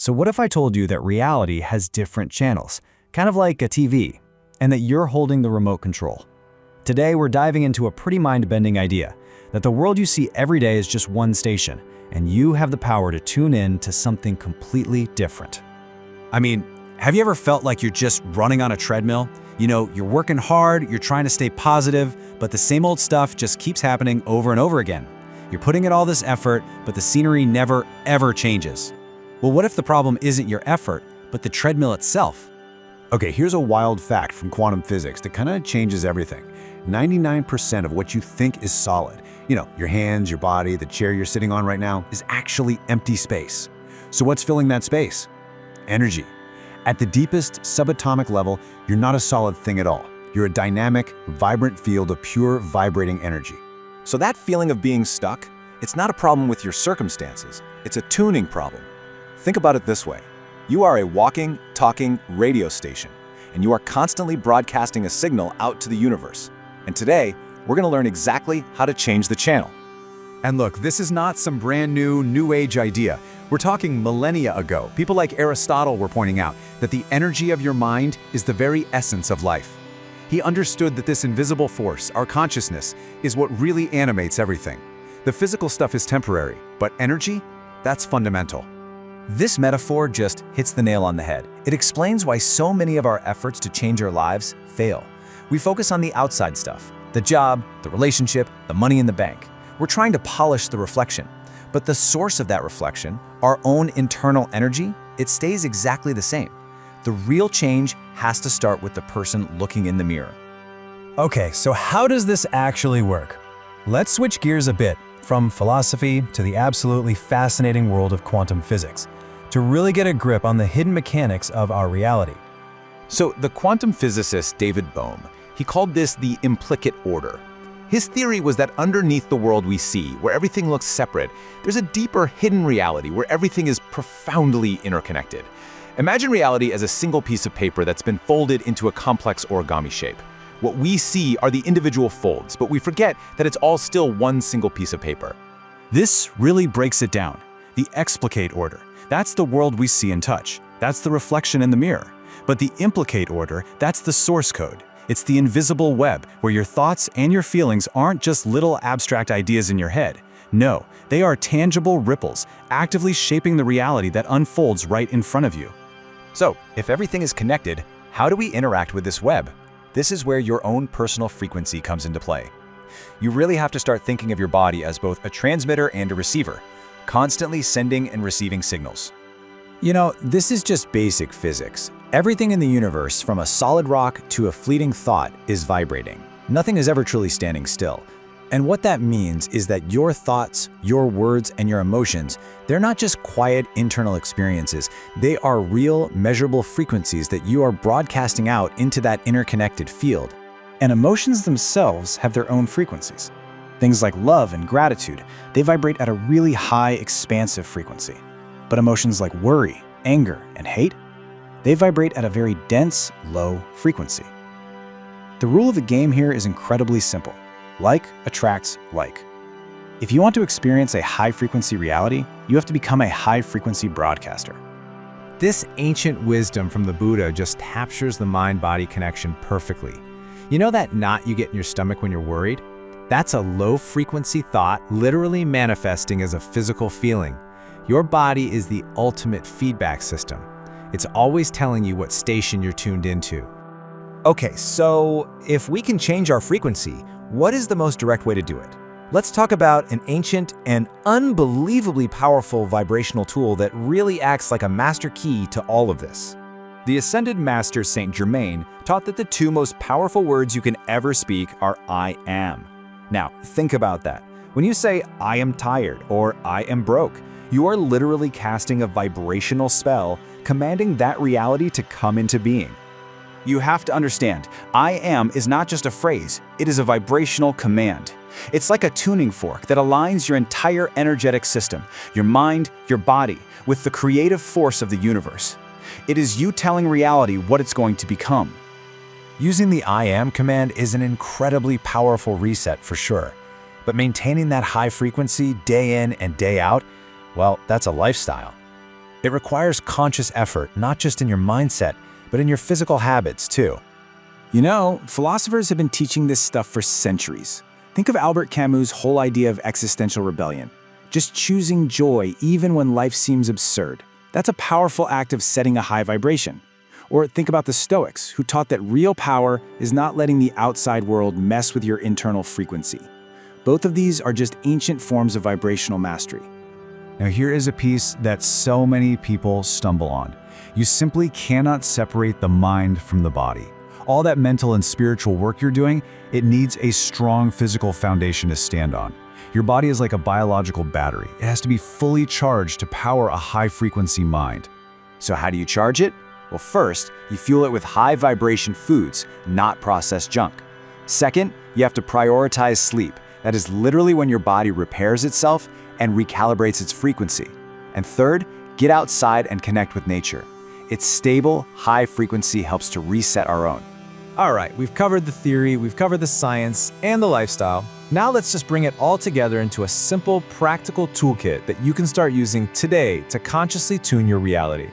So what if I told you that reality has different channels, kind of like a TV, and that you're holding the remote control? Today, we're diving into a pretty mind-bending idea, that the world you see every day is just one station, and you have the power to tune in to something completely different. I mean, have you ever felt like you're just running on a treadmill? You know, you're working hard, you're trying to stay positive, but the same old stuff just keeps happening over and over again. You're putting in all this effort, but the scenery never, ever changes. Well, what if the problem isn't your effort, but the treadmill itself? Okay, here's a wild fact from quantum physics that kind of changes everything. 99% of what you think is solid, your hands, your body, the chair you're sitting on right now, is actually empty space. So what's filling that space? Energy. At the deepest subatomic level, you're not a solid thing at all. You're a dynamic, vibrant field of pure vibrating energy. So that feeling of being stuck, it's not a problem with your circumstances, it's a tuning problem. Think about it this way. You are a walking, talking radio station, and you are constantly broadcasting a signal out to the universe. And today, we're going to learn exactly how to change the channel. And look, this is not some brand new age idea. We're talking millennia ago. People like Aristotle were pointing out that the energy of your mind is the very essence of life. He understood that this invisible force, our consciousness, is what really animates everything. The physical stuff is temporary, but energy, that's fundamental. This metaphor just hits the nail on the head. It explains why so many of our efforts to change our lives fail. We focus on the outside stuff, the job, the relationship, the money in the bank. We're trying to polish the reflection. But the source of that reflection, our own internal energy, it stays exactly the same. The real change has to start with the person looking in the mirror. Okay, so how does this actually work? Let's switch gears a bit from philosophy to the absolutely fascinating world of quantum physics to really get a grip on the hidden mechanics of our reality. So the quantum physicist David Bohm, he called this the implicate order. His theory was that underneath the world we see, where everything looks separate, there's a deeper hidden reality where everything is profoundly interconnected. Imagine reality as a single piece of paper that's been folded into a complex origami shape. What we see are the individual folds, but we forget that it's all still one single piece of paper. This really breaks it down. The explicate order, that's the world we see and touch. That's the reflection in the mirror. But the implicate order, that's the source code. It's the invisible web where your thoughts and your feelings aren't just little abstract ideas in your head. No, they are tangible ripples, actively shaping the reality that unfolds right in front of you. So, if everything is connected, how do we interact with this web? This is where your own personal frequency comes into play. You really have to start thinking of your body as both a transmitter and a receiver, constantly sending and receiving signals. This is just basic physics. Everything in the universe, from a solid rock to a fleeting thought, is vibrating. Nothing is ever truly standing still. And what that means is that your thoughts, your words, and your emotions, they're not just quiet internal experiences. They are real, measurable frequencies that you are broadcasting out into that interconnected field. And emotions themselves have their own frequencies. Things like love and gratitude, they vibrate at a really high, expansive frequency. But emotions like worry, anger, and hate, they vibrate at a very dense, low frequency. The rule of the game here is incredibly simple. Like attracts like. If you want to experience a high-frequency reality, you have to become a high-frequency broadcaster. This ancient wisdom from the Buddha just captures the mind-body connection perfectly. You know that knot you get in your stomach when you're worried? That's a low-frequency thought literally manifesting as a physical feeling. Your body is the ultimate feedback system. It's always telling you what station you're tuned into. Okay, so if we can change our frequency, what is the most direct way to do it? Let's talk about an ancient and unbelievably powerful vibrational tool that really acts like a master key to all of this. The Ascended Master Saint Germain taught that the two most powerful words you can ever speak are I am. Now, think about that. When you say I am tired or I am broke, you are literally casting a vibrational spell, commanding that reality to come into being. You have to understand, I am is not just a phrase, it is a vibrational command. It's like a tuning fork that aligns your entire energetic system, your mind, your body, with the creative force of the universe. It is you telling reality what it's going to become. Using the I am command is an incredibly powerful reset for sure, but maintaining that high frequency day in and day out, well, that's a lifestyle. It requires conscious effort, not just in your mindset, but in your physical habits too. You know, philosophers have been teaching this stuff for centuries. Think of Albert Camus' whole idea of existential rebellion. Just choosing joy even when life seems absurd. That's a powerful act of setting a high vibration. Or think about the Stoics, who taught that real power is not letting the outside world mess with your internal frequency. Both of these are just ancient forms of vibrational mastery. Now here is a piece that so many people stumble on. You simply cannot separate the mind from the body. All that mental and spiritual work you're doing, it needs a strong physical foundation to stand on. Your body is like a biological battery. It has to be fully charged to power a high-frequency mind. So how do you charge it? Well, first, you fuel it with high-vibration foods, not processed junk. Second, you have to prioritize sleep. That is literally when your body repairs itself and recalibrates its frequency. And third, get outside and connect with nature. Its stable, high frequency helps to reset our own. All right, we've covered the theory, we've covered the science, and the lifestyle. Now let's just bring it all together into a simple, practical toolkit that you can start using today to consciously tune your reality.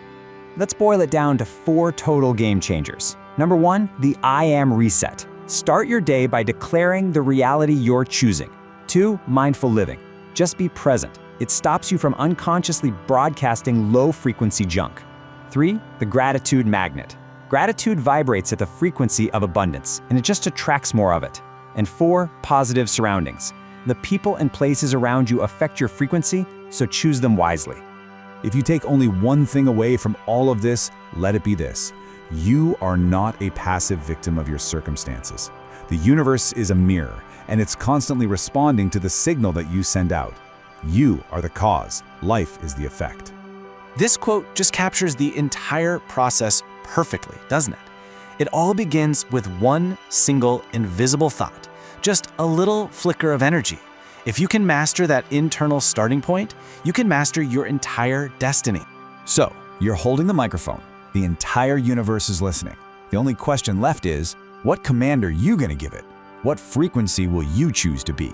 Let's boil it down to 4 total game changers. Number 1, the I Am Reset. Start your day by declaring the reality you're choosing. 2, mindful living. Just be present. It stops you from unconsciously broadcasting low-frequency junk. 3, the gratitude magnet. Gratitude vibrates at the frequency of abundance, and it just attracts more of it. And 4, positive surroundings. The people and places around you affect your frequency, so choose them wisely. If you take only one thing away from all of this, let it be this. You are not a passive victim of your circumstances. The universe is a mirror, and it's constantly responding to the signal that you send out. You are the cause. Life is the effect. This quote just captures the entire process perfectly, doesn't it? It all begins with one single invisible thought, just a little flicker of energy. If you can master that internal starting point, you can master your entire destiny. So, you're holding the microphone. The entire universe is listening. The only question left is, what command are you going to give it? What frequency will you choose to be?